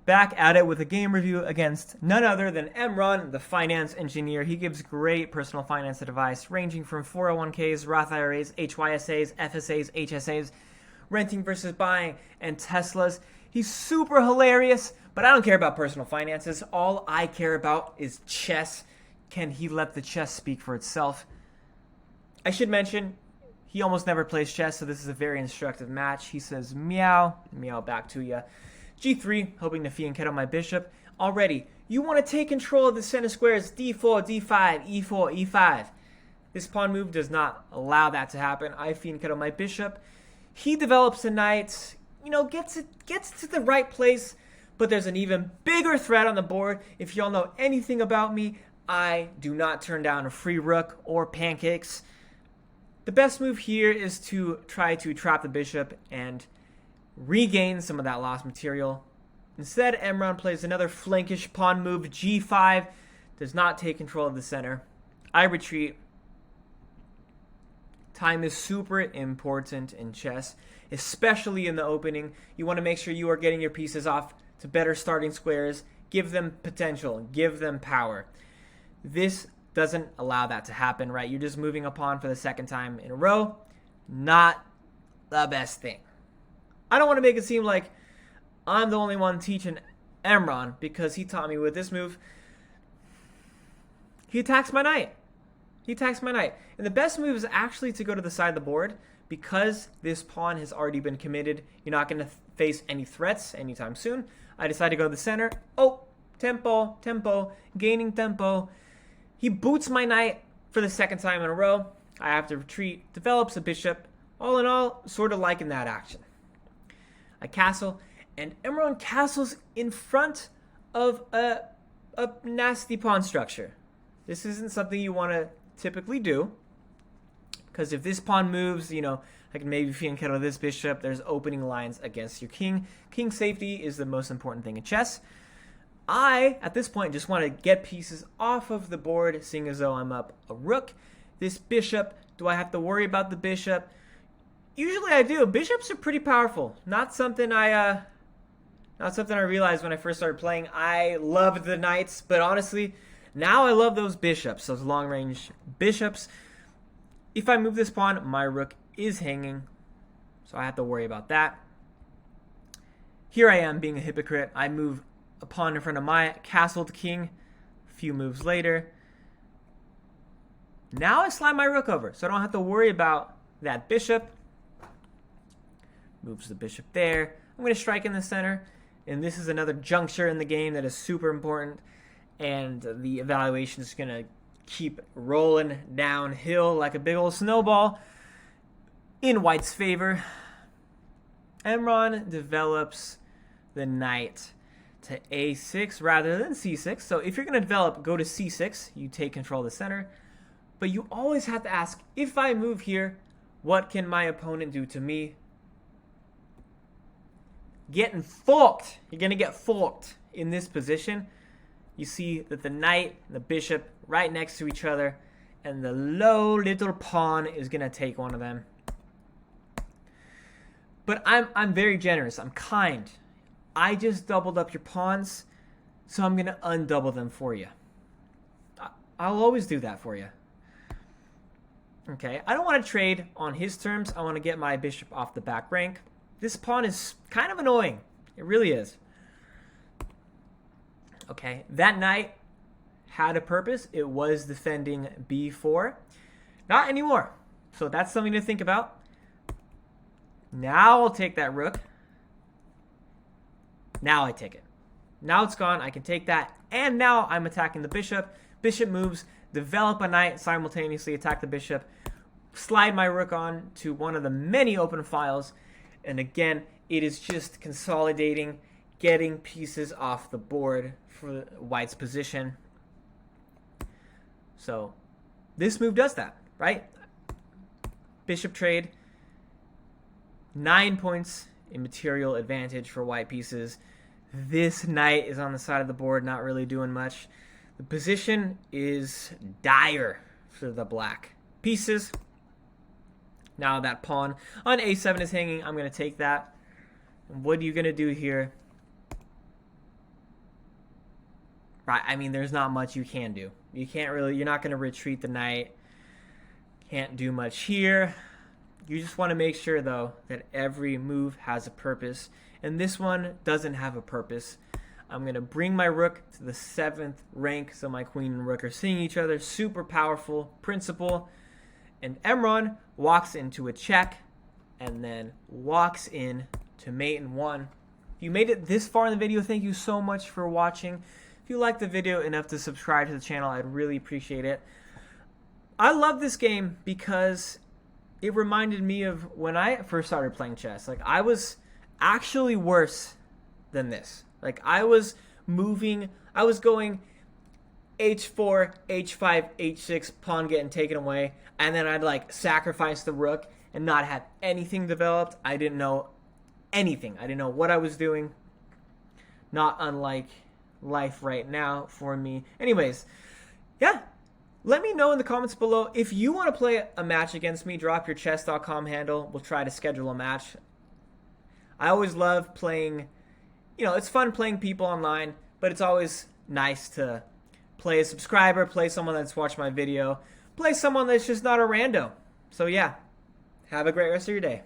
Back at it with a game review against none other than Emron, the finance engineer. He gives great personal finance advice ranging from 401ks, Roth IRAs, HYSAs, FSAs, HSAs, renting versus buying, and Teslas. He's super hilarious, but I don't care about personal finances. All I care about is chess. Can he let the chess speak for itself? I should mention, he almost never plays chess, so this is a very instructive match. He says, meow, meow back to ya. G3, hoping to fianchetto my bishop. Already, you want to take control of the center squares, d4, d5, e4, e5. This pawn move does not allow that to happen. I fianchetto my bishop. He develops a knight, gets to the right place, but there's an even bigger threat on the board. If y'all know anything about me, I do not turn down a free rook or pancakes. The best move here is to try to trap the bishop and regain some of that lost material. Instead, Emron plays another flankish pawn move, g5, does not take control of the center. I retreat. Time is super important in chess, especially in the opening. You want to make sure you are getting your pieces off to better starting squares, give them potential, give them power. This doesn't allow that to happen, right? You're just moving a pawn for the second time in a row. Not the best thing. I don't want to make it seem like I'm the only one teaching Emron because he taught me with this move. He attacks my knight. And the best move is actually to go to the side of the board because this pawn has already been committed. You're not going to face any threats anytime soon. I decide to go to the center. Oh, tempo, gaining tempo. He boots my knight for the second time in a row. I have to retreat, develops a bishop. All in all, sort of liking that action. I castle, and Emron castles in front of a nasty pawn structure. This isn't something you want to typically do, because if this pawn moves, I can maybe fianchetto this bishop. There's opening lines against your king. King safety is the most important thing in chess. I, at this point, just want to get pieces off of the board, seeing as though I'm up a rook. This bishop, do I have to worry about the bishop? Usually I do. Bishops are pretty powerful. Not something I realized when I first started playing. I loved the knights, but honestly, now I love those bishops, those long-range bishops. If I move this pawn, my rook is hanging, so I have to worry about that. Here I am being a hypocrite. I move a pawn in front of my castled king. A few moves later. Now I slide my rook over, so I don't have to worry about that bishop. Moves the bishop there. I'm going to strike in the center. And this is another juncture in the game that is super important. And the evaluation is going to keep rolling downhill like a big old snowball in white's favor. Emron develops the knight to a6 rather than c6. So if you're going to develop, go to c6. You take control of the center. But you always have to ask, if I move here, what can my opponent do to me? Getting forked. You're going to get forked in this position. You see that the knight and the bishop right next to each other, and the low little pawn is going to take one of them. But I'm very generous. I'm kind. I just doubled up your pawns, so I'm going to undouble them for you. I'll always do that for you. Okay, I don't want to trade on his terms. I want to get my bishop off the back rank. This pawn is kind of annoying. It really is. Okay, that knight had a purpose. It was defending b4. Not anymore. So that's something to think about. Now I'll take that rook. Now I take it. Now it's gone. I can take that. And now I'm attacking the bishop. Bishop moves. Develop a knight. Simultaneously attack the bishop. Slide my rook on to one of the many open files. And again, it is just consolidating, getting pieces off the board for white's position. So this move does that, right? Bishop trade. 9 points in material advantage for white pieces. This knight is on the side of the board, not really doing much. The position is dire for the black pieces. Now that pawn on a7 is hanging, I'm going to take that. And what are you going to do here? I mean, there's not much you can do. You can't really, you're not going to retreat the knight. Can't do much here. You just want to make sure, though, that every move has a purpose. And this one doesn't have a purpose. I'm going to bring my rook to the 7th rank, so my queen and rook are seeing each other. Super powerful principle. And Emron walks into a check and then walks in to mate in 1. If you made it this far in the video, thank you so much for watching. If you liked the video enough to subscribe to the channel, I'd really appreciate it. I love this game because it reminded me of when I first started playing chess. Like, I was actually worse than this. Like, I was going h4, h5, h6, pawn getting taken away, and then I'd like sacrifice the rook and not have anything developed. I didn't know anything. I didn't know what I was doing. Not unlike life right now for me. Anyways, yeah. Let me know in the comments below if you want to play a match against me. Drop your chess.com handle. We'll try to schedule a match. I always love playing, it's fun playing people online, but it's always nice to play a subscriber, play someone that's watched my video, play someone that's just not a rando. So yeah, have a great rest of your day.